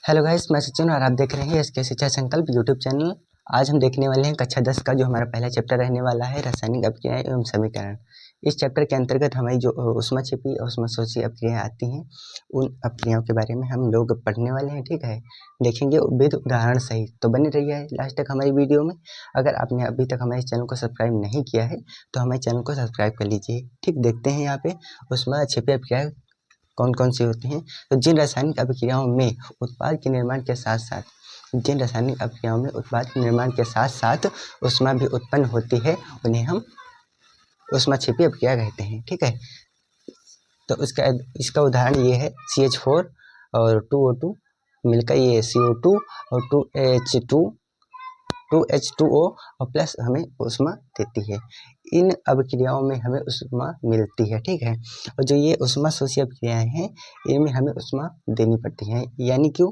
Hello guys, मैं सचिन और आप देख रहे हैं एसके शिक्षा संकल्प यूट्यूब चैनल। आज हम देखने वाले हैं कक्षा 10 का जो हमारा पहला चैप्टर रहने वाला है रासायनिक अपक्रियाएं एवं समीकरण। इस चैप्टर के अंतर्गत हमारी जो ऊष्माक्षेपी और ऊष्माशोषी अपक्रियाएं आती हैं उन अपक्रियाओं के बारे में हम लोग पढ़ने वाले हैं। ठीक है, देखेंगे विद उदाहरण सहित, तो बने रहिए लास्ट तक हमारी वीडियो में। अगर आपने अभी तक हमारे चैनल को सब्सक्राइब नहीं किया है तो हमारे चैनल को सब्सक्राइब कर लीजिए। ठीक, देखते हैं यहाँ पे ऊष्माक्षेपी अपक्रियाएं कौन कौन सी होती हैं। तो जिन रासायनिक अभिक्रियाओं में उत्पाद के निर्माण के साथ साथ ऊष्मा भी उत्पन्न होती है उन्हें हम ऊष्माक्षेपी अपक्रिया कहते हैं। ठीक है, तो इसका उदाहरण ये है CH4 और 2O2 मिलकर ये CO2 और 2H2O और प्लस हमें ऊष्मा देती है। इन अभिक्रियाओं में हमें ऊष्मा मिलती है। ठीक है, और जो ये ऊष्माशोषी अभिक्रियाएं हैं इनमें हमें ऊष्मा देनी पड़ती है, यानी कि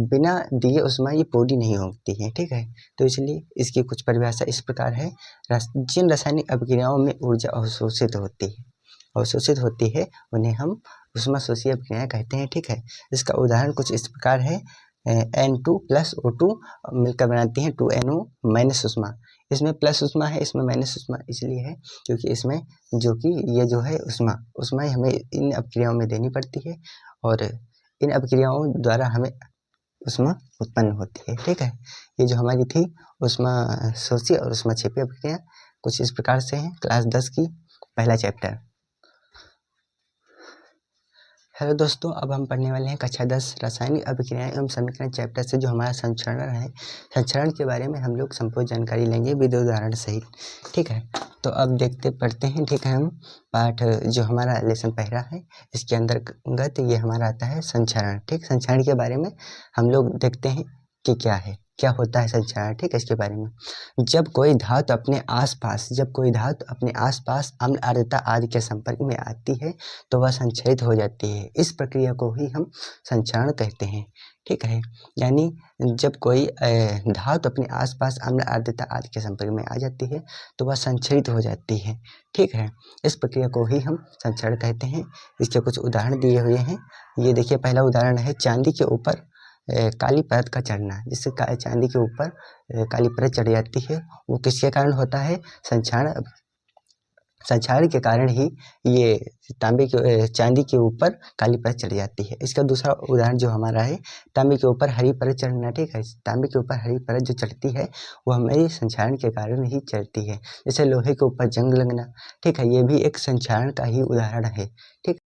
बिना दिए ऊष्मा ये पूरी नहीं होती है। ठीक है, तो इसलिए इसकी कुछ परिभाषा इस प्रकार है। जिन रासायनिक अभिक्रियाओं में ऊर्जा अवशोषित होती है उन्हें हम ऊष्माशोषी अभिक्रियाएं कहते हैं। ठीक है, इसका उदाहरण कुछ इस प्रकार है। N2 प्लस O2 मिलकर बनाती हैं 2NO माइनस ऊष्मा। इसमें प्लस ऊष्मा है, इसमें माइनस ऊष्मा इसलिए है क्योंकि इसमें ये जो है ऊष्मा ही हमें इन अपक्रियाओं में देनी पड़ती है और इन अपक्रियाओं द्वारा हमें ऊष्मा उत्पन्न होती है। ठीक है, ये जो हमारी थी ऊष्माशोषी और ऊष्माक्षेपी अपक्रिया कुछ इस प्रकार से है। क्लास 10 की पहला चैप्टर। हेलो दोस्तों, अब हम पढ़ने वाले हैं कक्षा 10 रासायनिक अभिक्रियाएं एवं समीकरण चैप्टर से जो हमारा संचरण है। संचरण के बारे में हम लोग संपूर्ण जानकारी लेंगे विद उदाहरण सहित। ठीक है, तो अब पढ़ते हैं। ठीक है, हम पाठ जो हमारा लेसन पहला है इसके अंतर्गत ये हमारा आता है संचरण। ठीक, संचरण के बारे में हम लोग देखते हैं कि क्या होता है संचरण। ठीक है, इसके बारे में जब कोई धातु अपने आसपास अम्ल आर्द्रता आदि के संपर्क में आती है तो वह संचरित हो जाती है। इस प्रक्रिया को ही हम संचरण कहते हैं। ठीक है, यानी जब कोई धातु अपने आसपास अम्ल आर्द्रता आदि के संपर्क में आ जाती है तो वह संचरित हो जाती है। ठीक है, इस प्रक्रिया को ही हम संचरण कहते हैं। इसके कुछ उदाहरण दिए हुए हैं। ये देखिए, पहला उदाहरण है चांदी के ऊपर काली परत का चढ़ना। जिससे चांदी के ऊपर काली परत चढ़ जाती है वो किसके कारण होता है? संक्षारण के कारण ही ये चांदी के ऊपर काली परत चढ़ जाती है। इसका दूसरा उदाहरण जो हमारा है तांबे के ऊपर हरी परत चढ़ना। ठीक है, तांबे के ऊपर हरी परत जो चढ़ती है वो हमारी संक्षारण के कारण ही चढ़ती है। जैसे लोहे के ऊपर जंग लगना। ठीक है, ये भी एक संक्षारण का ही उदाहरण है। ठीक,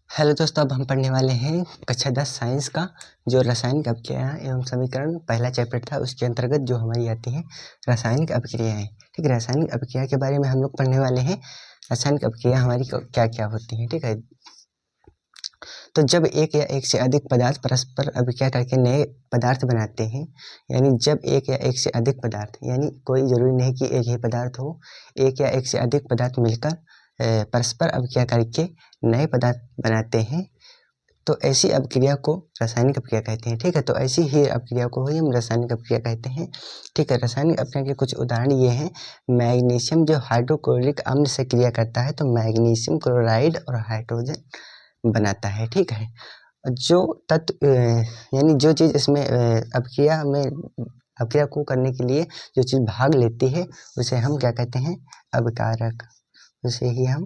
हेलो दोस्तों, अब हम पढ़ने वाले हैं कक्षा 10 साइंस का जो रासायनिक अपक्रियाएं एवं समीकरण पहला चैप्टर था उसके अंतर्गत जो हमारी आती हैं रासायनिक अपक्रियाएं। ठीक है, रासायनिक अपक्रिया के बारे में हम लोग पढ़ने वाले हैं। रासायनिक अपक्रिया हमारी क्या क्या होती हैं। ठीक है, तो जब एक या एक से अधिक पदार्थ परस्पर अभिक्रिया करके नए पदार्थ बनाते हैं, यानी जब एक या एक से अधिक पदार्थ, यानी कोई जरूरी नहीं कि एक ही पदार्थ हो, एक या एक से अधिक पदार्थ मिलकर परस्पर अभिक्रिया करके नए पदार्थ बनाते हैं तो ऐसी अपक्रिया को रासायनिक अपक्रिया कहते हैं। ठीक है, तो ऐसी ही अपक्रिया को ही हम रासायनिक अपक्रिया कहते हैं। ठीक है, रासायनिक अपक्रिया के कुछ उदाहरण ये हैं। मैग्नीशियम जो हाइड्रोक्लोरिक अम्ल से क्रिया करता है तो मैग्नीशियम क्लोराइड और हाइड्रोजन बनाता है। ठीक है, जो तत्व यानी जो चीज़ इसमें अपक्रिया को करने के लिए जो चीज़ भाग लेती है उसे हम क्या कहते हैं? अभिकारक। उसे ही हम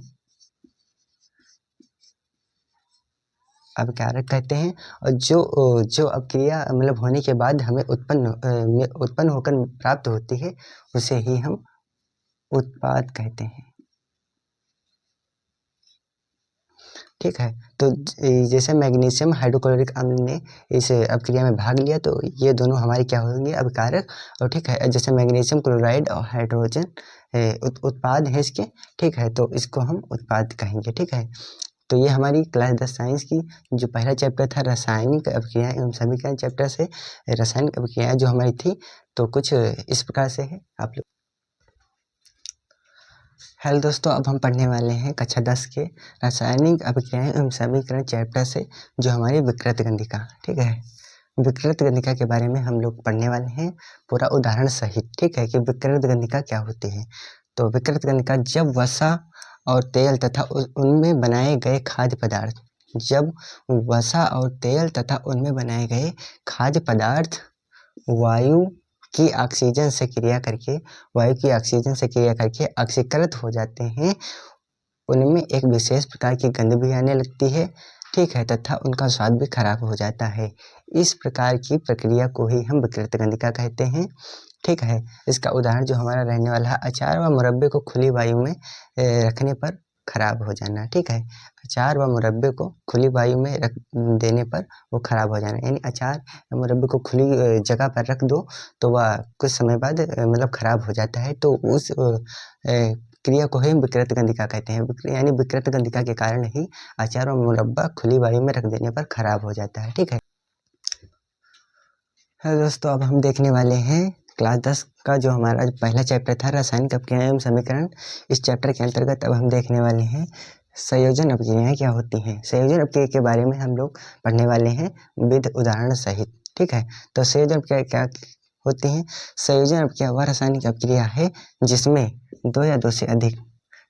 अभिकारक कहते हैं। और जो अपक्रिया मतलब होने के बाद हमें उत्पन्न होकर प्राप्त होती है उसे ही हम उत्पाद कहते हैं। ठीक है, तो जैसे मैग्नीशियम हाइड्रोक्लोरिक अम्ल ने इस अपक्रिया में भाग लिया तो ये दोनों हमारे क्या होंगे? अभिकारक। और ठीक है, जैसे मैग्नीशियम क्लोराइड और हाइड्रोजन उत्पाद है इसके। ठीक है, तो इसको हम उत्पाद कहेंगे। ठीक है, तो ये हमारी क्लास 10 साइंस की जो पहला चैप्टर था रासायनिक अपक्रियाएं एवं समीकरण चैप्टर से रासायनिक अपक्रियाएं जो हमारी थी तो कुछ इस प्रकार से है। आप लोग हेलो दोस्तों, अब हम पढ़ने वाले हैं कक्षा 10 के रासायनिक अपक्रियाएं एवं समीकरण चैप्टर से जो हमारी विकृत गंधिका। ठीक है, विकृत गंधिका के बारे में हम लोग पढ़ने वाले हैं पूरा उदाहरण सहित। ठीक है, कि विकृत गंधिका क्या होती है। तो विकृत गंधिका जब वसा और तेल तथा उनमें बनाए गए खाद्य पदार्थ। जब वसा और तेल तथा उनमें बनाए गए खाद्य पदार्थ वायु की ऑक्सीजन से क्रिया करके ऑक्सीकृत हो जाते हैं, उनमें एक विशेष प्रकार की गंध भी आने लगती है, ठीक है, तथा उनका स्वाद भी खराब हो जाता है। इस प्रकार की प्रक्रिया को ही हम विकृत गंधिका कहते हैं, ठीक है। इसका उदाहरण जो हमारा रहने वाला है, अचार व मुरब्बे को खुली वायु में रखने पर खराब हो जाना, ठीक है। अचार व मुरब्बे को खुली वायु में रख देने पर वो खराब हो जाना, यानी अचार या मुरब्बे को खुली जगह पर रख दो तो वह कुछ समय बाद मतलब खराब हो जाता है। तो उस क्रिया को ही विकृत गंधिका कहते हैं, यानी विकृत गंधिका के कारण ही अचार व मुरब्बा खुली वायु में रख देने पर खराब हो जाता है, ठीक है। हेलो दोस्तों, अब हम देखने वाले हैं क्लास 10 का जो हमारा पहला चैप्टर था रासायनिक अपक्रियाएं एवं समीकरण। इस चैप्टर के अंतर्गत अब हम देखने वाले हैं संयोजन अपक्रियाएं क्या होती हैं। संयोजन अपक्रिया के बारे में हम लोग पढ़ने वाले हैं विविध उदाहरण सहित, ठीक है। तो संयोजन अपक्रिया क्या होती हैं? संयोजन अपक्रिया वह रासायनिक अपक्रिया है जिसमें दो या दो से अधिक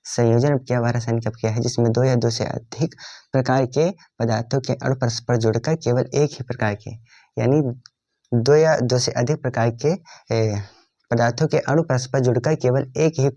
संयोजन अपक्रिया वह रासायनिक अपक्रिया है जिसमें दो या दो से अधिक प्रकार के पदार्थों के अणु परस्पर जुड़कर केवल एक ही प्रकार के, यानी दो या दो से अधिक प्रकार के पदार्थों के अणु परस्पर जुड़कर केवल एक ही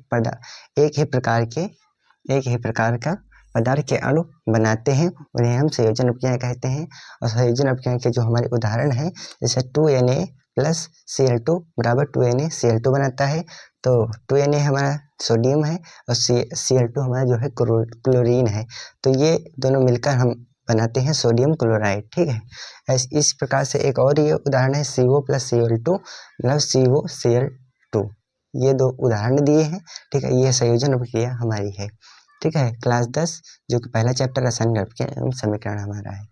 प्रकार का पदार्थ के अणु बनाते हैं, उन्हें हम संयोजन अपक्रियाएं कहते हैं। और संयोजन अपक्रियाएं के जो हमारे उदाहरण हैं, जैसे 2Na प्लस Cl2 बराबर 2NaCl2 बनाता है। तो 2Na हमारा सोडियम है और Cl2 हमारा जो है क्लोरीन है। तो ये दोनों मिलकर हम बनाते हैं सोडियम क्लोराइड, ठीक है। इस प्रकार से एक और ये उदाहरण है CO प्लस Cl2 मतलब COCl2। ये दो उदाहरण दिए हैं, ठीक है। ये संयोजन अपक्रिया हमारी है, ठीक है। क्लास 10 जो कि पहला चैप्टर रासायनिक अपक्रिया एवं समीकरण हमारा है।